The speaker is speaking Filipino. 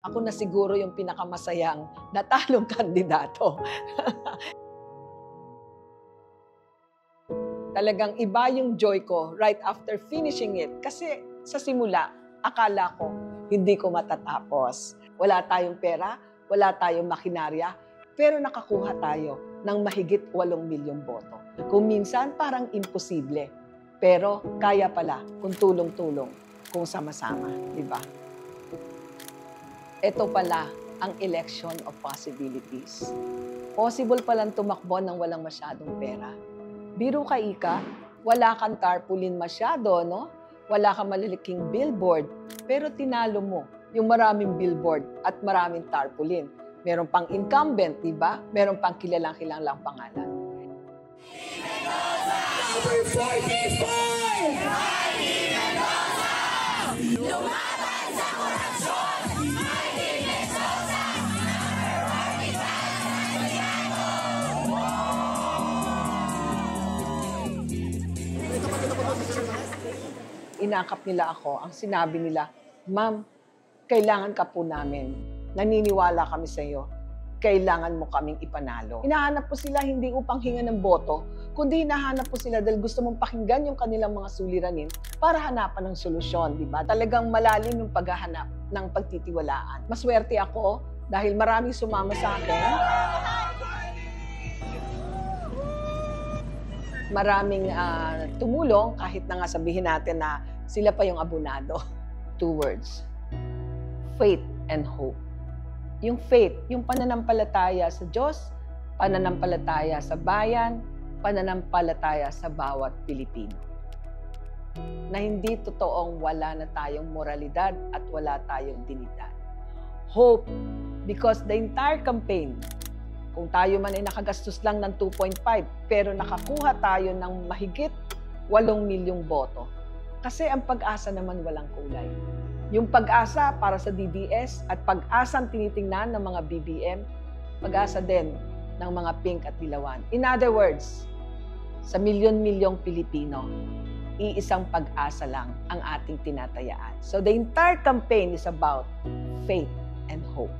ako na siguro yung pinakamasayang natalong kandidato. Talagang iba yung joy ko right after finishing it. Kasi sa simula, akala ko hindi ko matatapos. Wala tayong pera, wala tayong makinarya, pero nakakuha tayo ng mahigit 8 milyong boto. Kung minsan parang imposible, pero kaya pala kung tulong-tulong, kung sama-sama, di ba? Ito pala ang election of possibilities. Possible palang tumakbo ng walang masyadong pera. Biro ka, Ika, wala kang tarpaulin masyado, no? Wala kang maliliking billboard, pero tinalo mo yung maraming billboard at maraming tarpaulin. Meron pang incumbent, di ba? Meron pang kilalang-kilalang pangalan. Number 45! Lumaban sa korupsyon! Martin Mendoza! Inakap nila ako, ang sinabi nila, "Ma'am, kailangan ka po namin. Naniniwala kami sa iyo. Kailangan mo kaming ipanalo." Hinahanap po sila hindi upang hinga ng boto, kundi hinahanap po sila dahil gusto mong pakinggan yung kanilang mga suliranin para hanapan ng solusyon, di ba? Talagang malalim yung paghahanap ng pagtitiwalaan. Maswerte ako dahil maraming sumama sa akin. Maraming tumulong kahit na nga sabihin natin na sila pa yung abonado. 2 words, faith and hope. Yung faith, yung pananampalataya sa Diyos, pananampalataya sa bayan, pananampalataya sa bawat Pilipino. Na hindi totoong wala na tayong moralidad at wala tayong dignidad. Hope, because the entire campaign, kung tayo man ay nakagastos lang ng 2.5, pero nakakuha tayo ng mahigit 8 milyong boto. Kasi ang pag-asa naman walang kulay. Yung pag-asa para sa DDS at pag-asang tinitingnan ng mga BBM, pag-asa din ng mga pink at dilawan. In other words, sa milyon-milyong Pilipino, iisang pag-asa lang ang ating tinatayaan. So the entire campaign is about faith and hope.